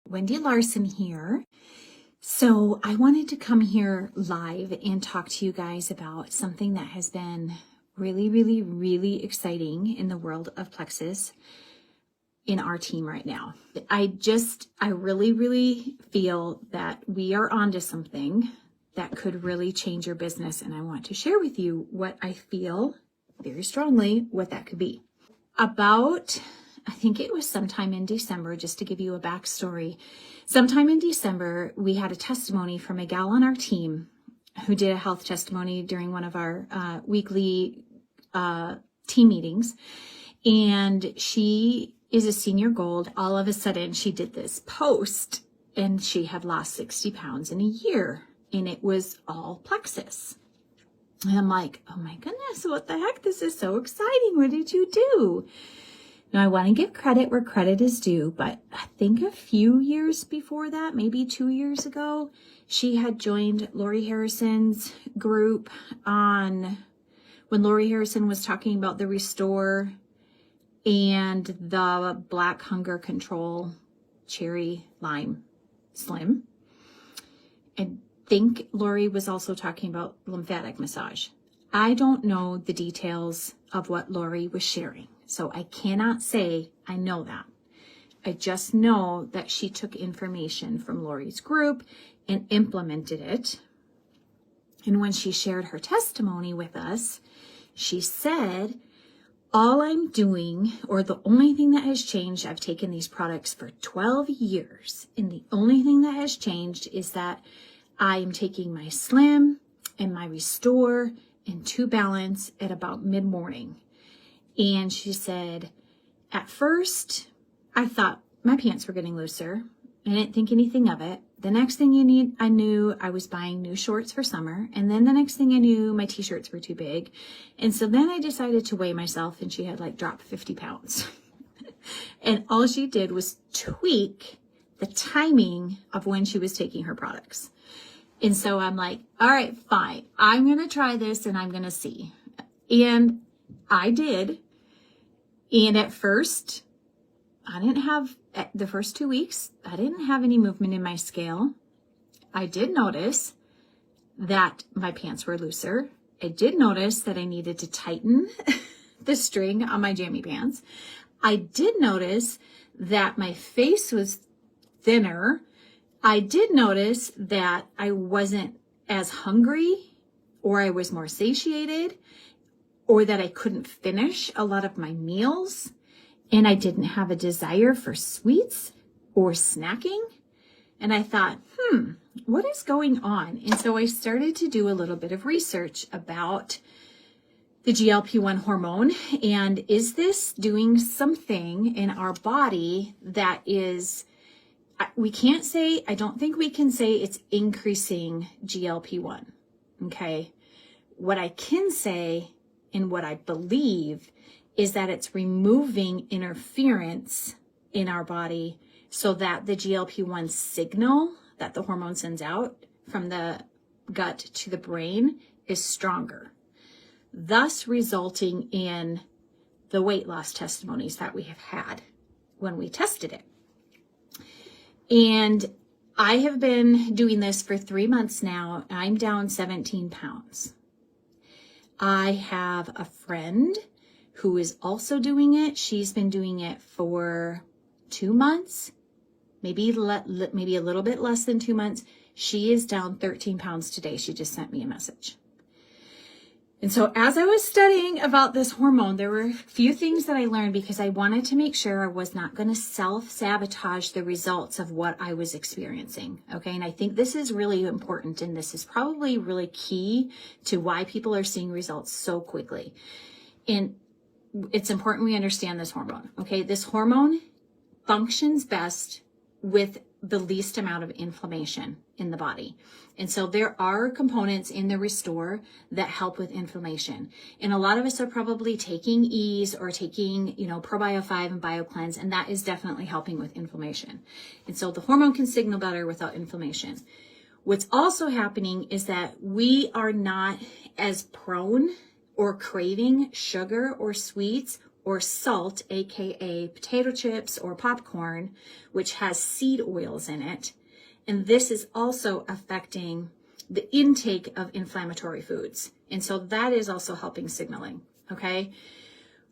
Wendy Larson here. So I wanted to come here live and talk to you guys about something that has been really exciting in the world of Plexus in our team right now. I really feel that we are onto something that could really change your business, and I want to share with you what I feel very strongly what that could be. I think it was sometime in December, just to give you a backstory. Sometime in December, we had a testimony from a gal on our team who did a health testimony during one of our weekly team meetings. And she is a senior gold. All of a sudden, she did this post and she had lost 60 pounds in a year. And it was all Plexus. And I'm like, oh my goodness, what the heck? This is so exciting. What did you do? Now, I want to give credit where credit is due, but I think a few years before that, maybe 2 years ago, she had joined Lori Harrison's group when Lori Harrison was talking about the Restore and the Black Hunger Control Cherry Lime Slim. I think Lori was also talking about lymphatic massage. I don't know the details of what Lori was sharing, so I cannot say I know that. I just know that she took information from Lori's group and implemented it. And when she shared her testimony with us, she said, all I'm doing, or the only thing that has changed, I've taken these products for 12 years, and the only thing that has changed is that I am taking my Slim and my Restore and 2 Balance at about mid-morning. And she said, at first, I thought my pants were getting looser. I didn't think anything of it. The next thing I knew I was buying new shorts for summer. And then the next thing I knew, my t-shirts were too big. And so then I decided to weigh myself, and she had dropped 50 pounds. And all she did was tweak the timing of when she was taking her products. And so I'm like, all right, fine. I'm going to try this and I'm going to see. And I did. And at first, the first 2 weeks, I didn't have any movement in my scale. I did notice that my pants were looser. I did notice that I needed to tighten the string on my jammy pants. I did notice that my face was thinner. I did notice that I wasn't as hungry, or I was more satiated, or that I couldn't finish a lot of my meals, and I didn't have a desire for sweets or snacking. And I thought, what is going on? And so I started to do a little bit of research about the GLP-1 hormone, and is this doing something in our body that is, I don't think we can say it's increasing GLP-1, okay? What I can say and what I believe is that it's removing interference in our body so that the GLP-1 signal that the hormone sends out from the gut to the brain is stronger, thus resulting in the weight loss testimonies that we have had when we tested it. And I have been doing this for 3 months now. I'm down 17 pounds. I have a friend who is also doing it. She's been doing it for 2 months, maybe a little bit less than 2 months. She is down 13 pounds today. She just sent me a message. And so as I was studying about this hormone, there were a few things that I learned because I wanted to make sure I was not going to self-sabotage the results of what I was experiencing. Okay. And I think this is really important. And this is probably really key to why people are seeing results so quickly. And it's important we understand this hormone. Okay. This hormone functions best with the least amount of inflammation in the body. And so there are components in the Restore that help with inflammation. And a lot of us are probably taking Ease or taking, ProBio 5 and BioCleanse, and that is definitely helping with inflammation. And so the hormone can signal better without inflammation. What's also happening is that we are not as prone or craving sugar or sweets or salt, aka potato chips or popcorn, which has seed oils in it. And this is also affecting the intake of inflammatory foods. And so that is also helping signaling, okay?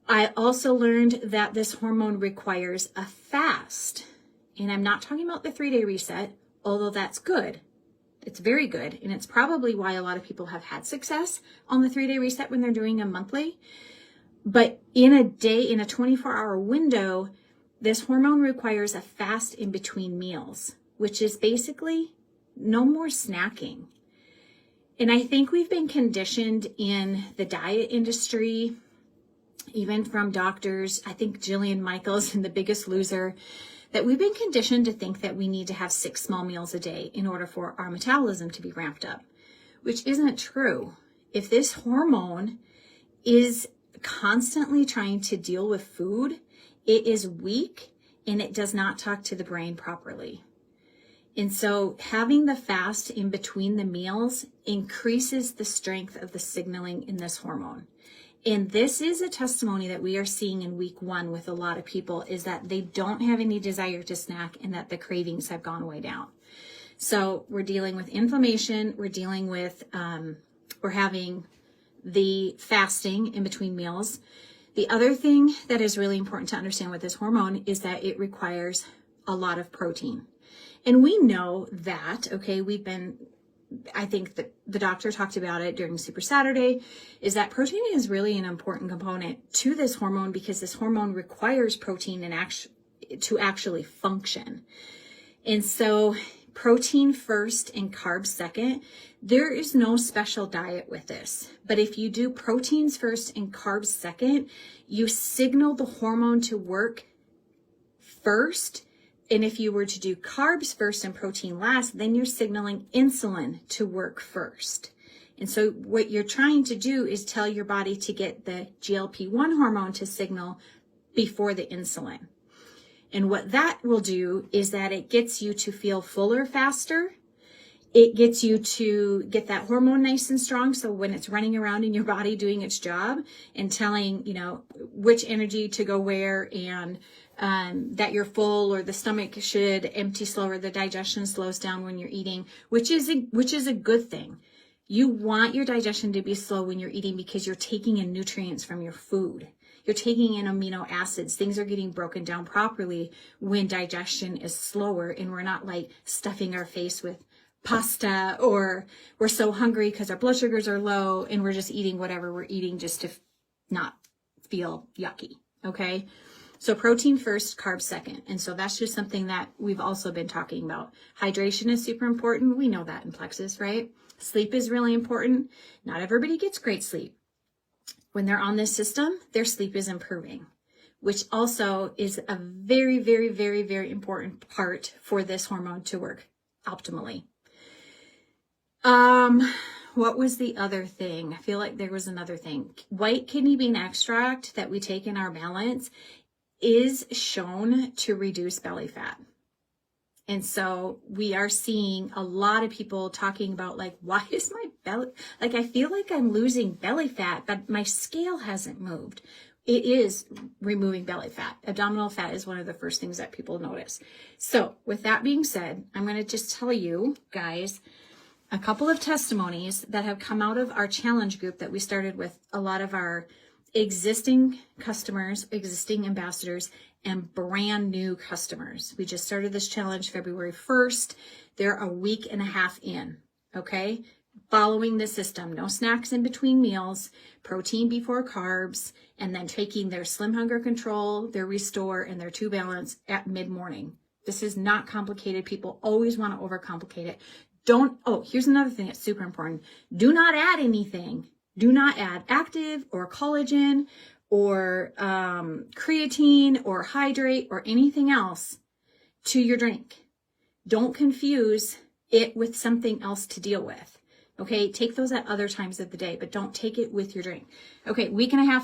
I also learned that this hormone requires a fast. And I'm not talking about the 3-day reset, although that's good. It's very good. And it's probably why a lot of people have had success on the 3-day reset when they're doing a monthly. But in a day, in a 24-hour window, this hormone requires a fast in between meals, which is basically no more snacking. And I think we've been conditioned in the diet industry, even from doctors. I think Jillian Michaels in The Biggest Loser, that we've been conditioned to think that we need to have 6 small meals a day in order for our metabolism to be ramped up, which isn't true. If this hormone is constantly trying to deal with food, it is weak and it does not talk to the brain properly. And so having the fast in between the meals increases the strength of the signaling in this hormone. And this is a testimony that we are seeing in week 1 with a lot of people, is that they don't have any desire to snack and that the cravings have gone way down. So we're dealing with inflammation. We're dealing with, we're having the fasting in between meals. The other thing that is really important to understand with this hormone is that it requires a lot of protein. And we know that, okay, I think that the doctor talked about it during Super Saturday, is that protein is really an important component to this hormone because this hormone requires protein to actually function. And so protein first and carbs second. There is no special diet with this, but if you do proteins first and carbs second, you signal the hormone to work first. And if you were to do carbs first and protein last, then you're signaling insulin to work first. And so what you're trying to do is tell your body to get the GLP-1 hormone to signal before the insulin. And what that will do is that it gets you to feel fuller faster. It gets you to get that hormone nice and strong. So when it's running around in your body doing its job and telling, which energy to go where, and that you're full, or the stomach should empty slower, the digestion slows down when you're eating, which is a good thing. You want your digestion to be slow when you're eating because you're taking in nutrients from your food. You're taking in amino acids. Things are getting broken down properly when digestion is slower, and we're not like stuffing our face with pasta, or we're so hungry because our blood sugars are low and we're just eating whatever we're eating just to not feel yucky. Okay. So protein first, carbs second. And so that's just something that we've also been talking about. Hydration is super important. We know that in Plexus, right? Sleep is really important. Not everybody gets great sleep. When they're on this system, their sleep is improving, which also is a very, very, very, very important part for this hormone to work optimally. What was the other thing? I feel like there was another thing. White kidney bean extract that we take in our balance is shown to reduce belly fat. And so we are seeing a lot of people talking about, like, why is my belly, like, I feel like I'm losing belly fat, but my scale hasn't moved. It is removing belly fat. Abdominal fat is one of the first things that people notice. So with that being said, I'm going to just tell you guys a couple of testimonies that have come out of our challenge group that we started with a lot of our existing customers, existing ambassadors, and brand new customers. We just started this challenge February 1st. They're a week and a half in, okay? Following the system, no snacks in between meals, protein before carbs, and then taking their Slim Hunger Control, their Restore, and their 2 Balance at mid-morning. This is not complicated. People always want to overcomplicate it. Here's another thing that's super important. Do not add anything. Do not add active or collagen or creatine or hydrate or anything else to your drink. Don't confuse it with something else to deal with. Okay, take those at other times of the day, but don't take it with your drink. Okay, week and a half in.